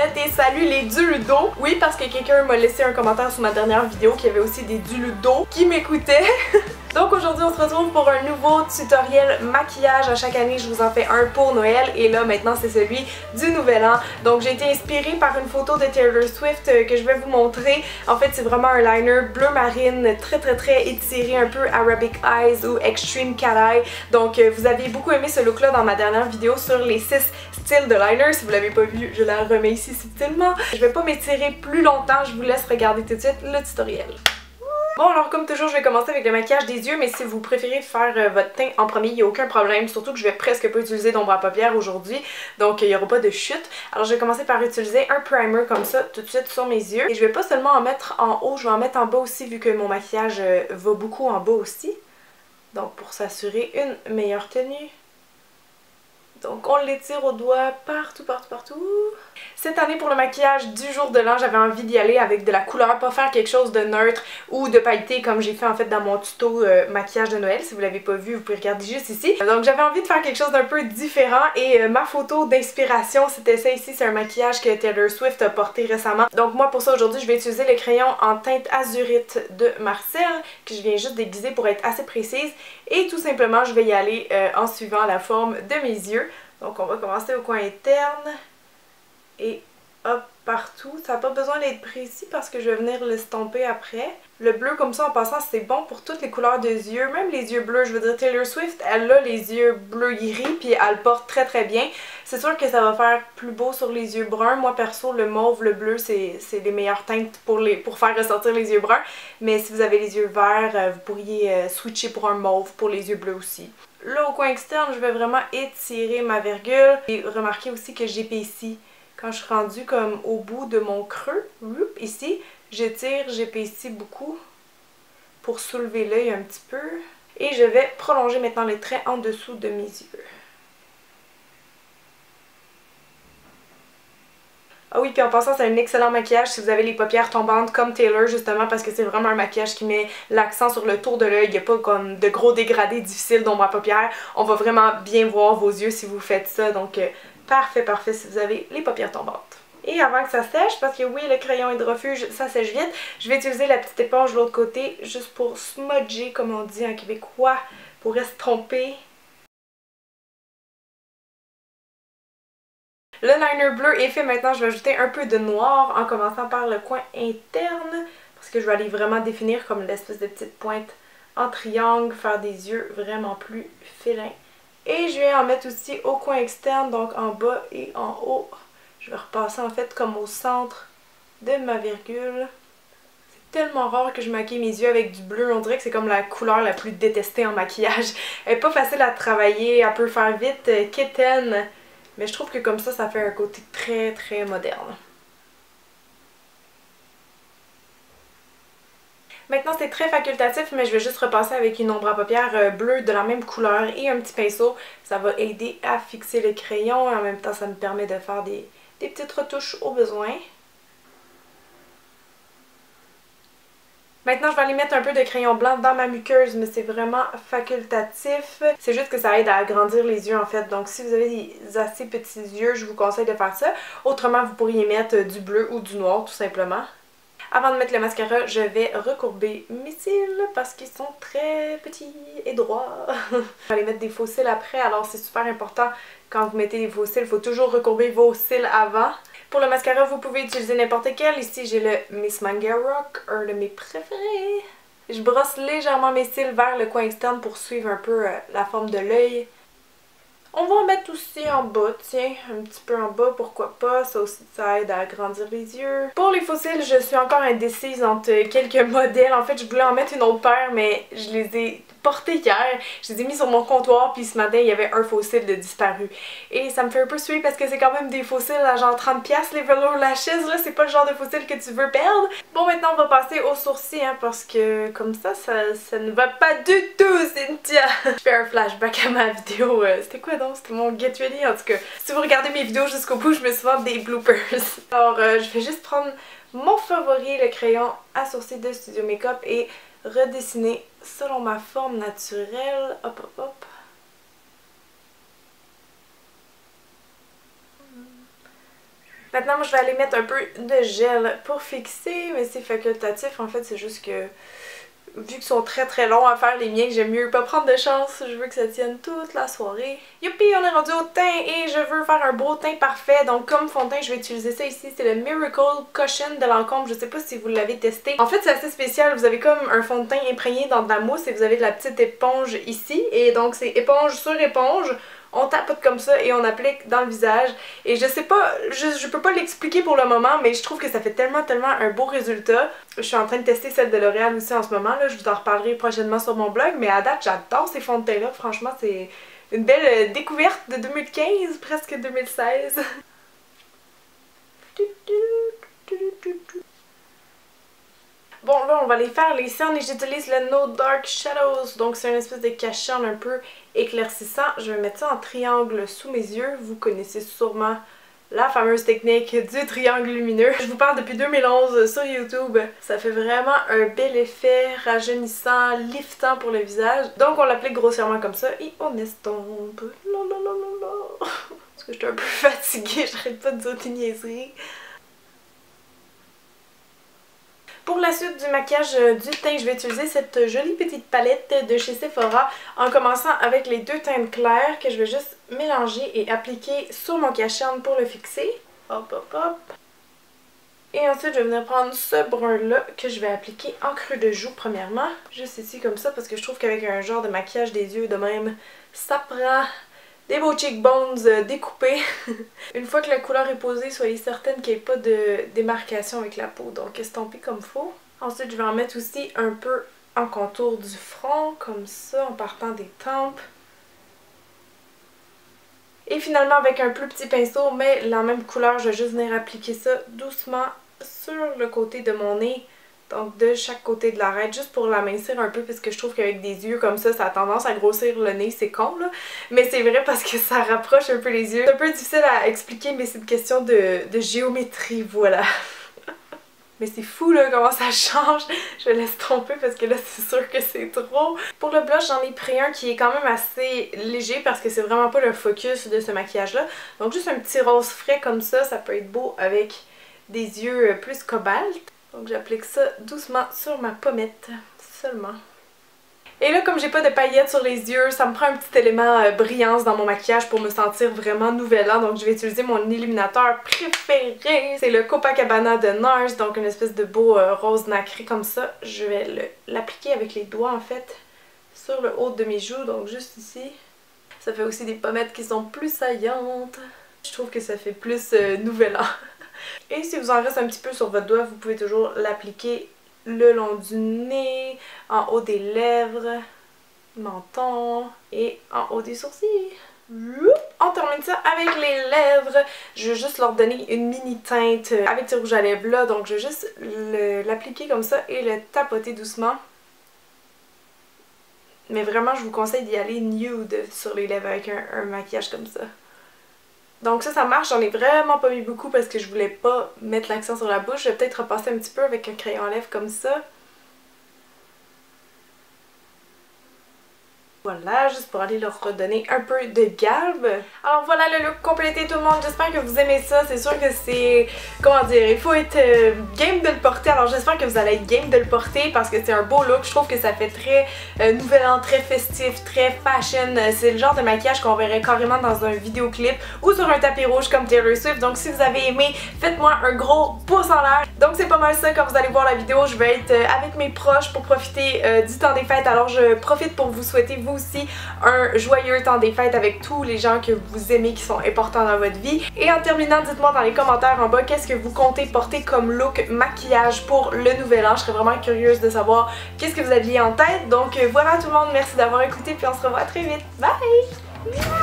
Ginette et salut les Duludo. Oui, parce que quelqu'un m'a laissé un commentaire sur ma dernière vidéo qu'il y avait aussi des Duludo qui m'écoutaient. Donc aujourd'hui on se retrouve pour un nouveau tutoriel maquillage. À chaque année je vous en fais un pour Noël et là maintenant c'est celui du Nouvel An. Donc j'ai été inspirée par une photo de Taylor Swift que je vais vous montrer. En fait c'est vraiment un liner bleu marine très étiré, un peu Arabic Eyes ou Extreme Cat Eye. Donc vous aviez beaucoup aimé ce look là dans ma dernière vidéo sur les 6 styles de liner. Si vous l'avez pas vu, je la remets ici subtilement. Je vais pas m'étirer plus longtemps, je vous laisse regarder tout de suite le tutoriel. Bon alors comme toujours je vais commencer avec le maquillage des yeux, mais si vous préférez faire votre teint en premier, il n'y a aucun problème, surtout que je vais presque pas utiliser d'ombre à paupières aujourd'hui, donc il n'y aura pas de chute. Alors je vais commencer par utiliser un primer comme ça tout de suite sur mes yeux, et je vais pas seulement en mettre en haut, je vais en mettre en bas aussi vu que mon maquillage va beaucoup en bas aussi, donc pour s'assurer une meilleure tenue. Donc on l'étire au doigt partout. Cette année pour le maquillage du jour de l'an, j'avais envie d'y aller avec de la couleur, pas faire quelque chose de neutre ou de pailleté comme j'ai fait en fait dans mon tuto maquillage de Noël. Si vous l'avez pas vu, vous pouvez regarder juste ici. Donc j'avais envie de faire quelque chose d'un peu différent et ma photo d'inspiration c'était ça ici. C'est un maquillage que Taylor Swift a porté récemment. Donc moi pour ça aujourd'hui je vais utiliser le crayon en teinte azurite de Marcel que je viens juste déguiser pour être assez précise. Et tout simplement je vais y aller en suivant la forme de mes yeux. Donc on va commencer au coin interne et hop partout. Ça n'a pas besoin d'être précis parce que je vais venir l'estomper après. Le bleu comme ça en passant c'est bon pour toutes les couleurs de yeux, même les yeux bleus. Je veux dire Taylor Swift elle a les yeux bleu gris puis elle porte très bien. C'est sûr que ça va faire plus beau sur les yeux bruns. Moi perso le mauve, le bleu c'est les meilleures teintes pour faire ressortir les yeux bruns. Mais si vous avez les yeux verts vous pourriez switcher pour un mauve pour les yeux bleus aussi. Là au coin externe je vais vraiment étirer ma virgule et remarquez aussi que j'épaissis. Quand je suis rendue comme au bout de mon creux, ici, j'étire, j'épaissis beaucoup pour soulever l'œil un petit peu. Et je vais prolonger maintenant les traits en dessous de mes yeux. Ah oui, puis en passant, c'est un excellent maquillage si vous avez les paupières tombantes comme Taylor, justement, parce que c'est vraiment un maquillage qui met l'accent sur le tour de l'œil. Il n'y a pas comme de gros dégradés difficiles d'ombre à paupières. On va vraiment bien voir vos yeux si vous faites ça, donc parfait si vous avez les paupières tombantes. Et avant que ça sèche, parce que oui, le crayon hydrofuge, ça sèche vite, je vais utiliser la petite éponge de l'autre côté, juste pour smudger, comme on dit en québécois, pour estomper. Le liner bleu est fait, maintenant je vais ajouter un peu de noir en commençant par le coin interne parce que je vais aller vraiment définir comme l'espèce de petite pointe en triangle, faire des yeux vraiment plus félins. Et je vais en mettre aussi au coin externe, donc en bas et en haut. Je vais repasser en fait comme au centre de ma virgule. C'est tellement rare que je maquille mes yeux avec du bleu, on dirait que c'est comme la couleur la plus détestée en maquillage. Elle est pas facile à travailler, elle peut faire vite quétaine. Mais je trouve que comme ça fait un côté très moderne. Maintenant c'est très facultatif, mais je vais juste repasser avec une ombre à paupières bleue de la même couleur et un petit pinceau. Ça va aider à fixer le crayon et en même temps ça me permet de faire des petites retouches au besoin. Maintenant, je vais aller mettre un peu de crayon blanc dans ma muqueuse, mais c'est vraiment facultatif. C'est juste que ça aide à agrandir les yeux en fait. Donc si vous avez des assez petits yeux, je vous conseille de faire ça. Autrement, vous pourriez mettre du bleu ou du noir tout simplement. Avant de mettre le mascara, je vais recourber mes cils parce qu'ils sont très petits et droits. Je vais aller mettre des faux cils après, alors c'est super important quand vous mettez des faux cils, il faut toujours recourber vos cils avant. Pour le mascara, vous pouvez utiliser n'importe quel. Ici, j'ai le Miss Mangarock, un de mes préférés. Je brosse légèrement mes cils vers le coin externe pour suivre un peu la forme de l'œil. On va en mettre aussi en bas, tiens, un petit peu en bas, pourquoi pas, ça aussi ça aide à agrandir les yeux. Pour les faux cils, je suis encore indécise entre quelques modèles. En fait, je voulais en mettre une autre paire, mais je les ai portés hier. Je les ai mis sur mon comptoir, puis ce matin, il y avait un faux cil de disparu. Et ça me fait un peu suer parce que c'est quand même des faux cils à genre 30$, les Velour Lashes, là, c'est pas le genre de faux cils que tu veux perdre. Bon, maintenant, on va passer aux sourcils, hein, parce que comme ça ne va pas du tout, Cynthia! Je fais un flashback à ma vidéo, c'était quoi donc? C'était mon Get Ready, en tout cas. Si vous regardez mes vidéos jusqu'au bout, je me souviens des bloopers. Alors, je vais juste prendre mon favori, le crayon à sourcils de Studio Makeup et redessiner selon ma forme naturelle. Hop. Maintenant, moi, je vais aller mettre un peu de gel pour fixer, mais c'est facultatif. En fait, c'est juste que, vu qu'ils sont très très longs à faire les miens, j'aime mieux pas prendre de chance. Je veux que ça tienne toute la soirée. Youpi, on est rendu au teint et je veux faire un beau teint parfait. Donc, comme fond de teint, je vais utiliser ça ici. C'est le Miracle Cushion de Lancôme. Je sais pas si vous l'avez testé. En fait, c'est assez spécial. Vous avez comme un fond de teint imprégné dans de la mousse et vous avez de la petite éponge ici. Et donc, c'est éponge sur éponge. On tapote comme ça et on applique dans le visage. Et je sais pas, je peux pas l'expliquer pour le moment, mais je trouve que ça fait tellement un beau résultat. Je suis en train de tester celle de L'Oréal aussi en ce moment, là. Je vous en reparlerai prochainement sur mon blog, mais à date, j'adore ces fonds de teint-là. Franchement, c'est une belle découverte de 2015, presque 2016. Bon, là, on va aller faire les cernes et j'utilise le No Dark Shadows. Donc, c'est une espèce de cache-cerne un peu éclaircissant. Je vais mettre ça en triangle sous mes yeux. Vous connaissez sûrement la fameuse technique du triangle lumineux. Je vous parle depuis 2011 sur YouTube. Ça fait vraiment un bel effet rajeunissant, liftant pour le visage. Donc, on l'applique grossièrement comme ça et on estompe. Parce que je suis un peu fatiguée, j'arrête pas de dire des niaiseries. Pour la suite du maquillage du teint, je vais utiliser cette jolie petite palette de chez Sephora en commençant avec les deux teintes claires que je vais juste mélanger et appliquer sur mon cache-cerne pour le fixer. Hop hop hop. Et ensuite, je vais venir prendre ce brun-là que je vais appliquer en creux de joue premièrement. Juste ici comme ça parce que je trouve qu'avec un genre de maquillage des yeux de même, ça prend des beaux cheekbones découpés. Une fois que la couleur est posée, soyez certaine qu'il n'y ait pas de démarcation avec la peau. Donc estampez comme faut. Ensuite, je vais en mettre aussi un peu en contour du front, comme ça, en partant des tempes. Et finalement, avec un plus petit pinceau, mais la même couleur, je vais juste venir appliquer ça doucement sur le côté de mon nez. Donc de chaque côté de l'arête, juste pour l'amincir un peu, parce que je trouve qu'avec des yeux comme ça a tendance à grossir le nez, c'est con là. Mais c'est vrai parce que ça rapproche un peu les yeux. C'est un peu difficile à expliquer, mais c'est une question de géométrie, voilà. Mais c'est fou là comment ça change. Je laisse tomber parce que là c'est sûr que c'est trop. Pour le blush, j'en ai pris un qui est quand même assez léger parce que c'est vraiment pas le focus de ce maquillage là. Donc juste un petit rose frais comme ça peut être beau avec des yeux plus cobalt. Donc j'applique ça doucement sur ma pommette seulement. Et là, comme j'ai pas de paillettes sur les yeux, ça me prend un petit élément brillance dans mon maquillage pour me sentir vraiment nouvellant. Donc je vais utiliser mon illuminateur préféré. C'est le Copacabana de NARS, donc une espèce de beau rose nacré comme ça. Je vais l'appliquer avec les doigts en fait sur le haut de mes joues, donc juste ici. Ça fait aussi des pommettes qui sont plus saillantes. Je trouve que ça fait plus nouvellant. Et si vous en reste un petit peu sur votre doigt, vous pouvez toujours l'appliquer le long du nez, en haut des lèvres, menton et en haut des sourcils. On termine ça avec les lèvres. Je vais juste leur donner une mini teinte avec du rouge à lèvres là. Donc je vais juste l'appliquer comme ça et le tapoter doucement. Mais vraiment, je vous conseille d'y aller nude sur les lèvres avec un maquillage comme ça. Donc ça marche, j'en ai vraiment pas mis beaucoup parce que je voulais pas mettre l'accent sur la bouche. Je vais peut-être repasser un petit peu avec un crayon à lèvres comme ça. Voilà, juste pour aller leur redonner un peu de galbe. Alors voilà le look complété tout le monde, j'espère que vous aimez ça. C'est sûr que c'est, comment dire, il faut être game de le porter. Alors j'espère que vous allez être game de le porter parce que c'est un beau look. Je trouve que ça fait très nouvel an, très festif, très fashion. C'est le genre de maquillage qu'on verrait carrément dans un vidéoclip ou sur un tapis rouge comme Taylor Swift. Donc si vous avez aimé, faites-moi un gros pouce en l'air. Donc c'est pas mal ça, quand vous allez voir la vidéo, je vais être avec mes proches pour profiter du temps des fêtes. Alors je profite pour vous souhaiter vous aussi un joyeux temps des fêtes avec tous les gens que vous aimez qui sont importants dans votre vie. Et en terminant, dites-moi dans les commentaires en bas qu'est-ce que vous comptez porter comme look maquillage pour le nouvel an. Je serais vraiment curieuse de savoir qu'est-ce que vous aviez en tête. Donc voilà tout le monde, merci d'avoir écouté puis on se revoit très vite. Bye!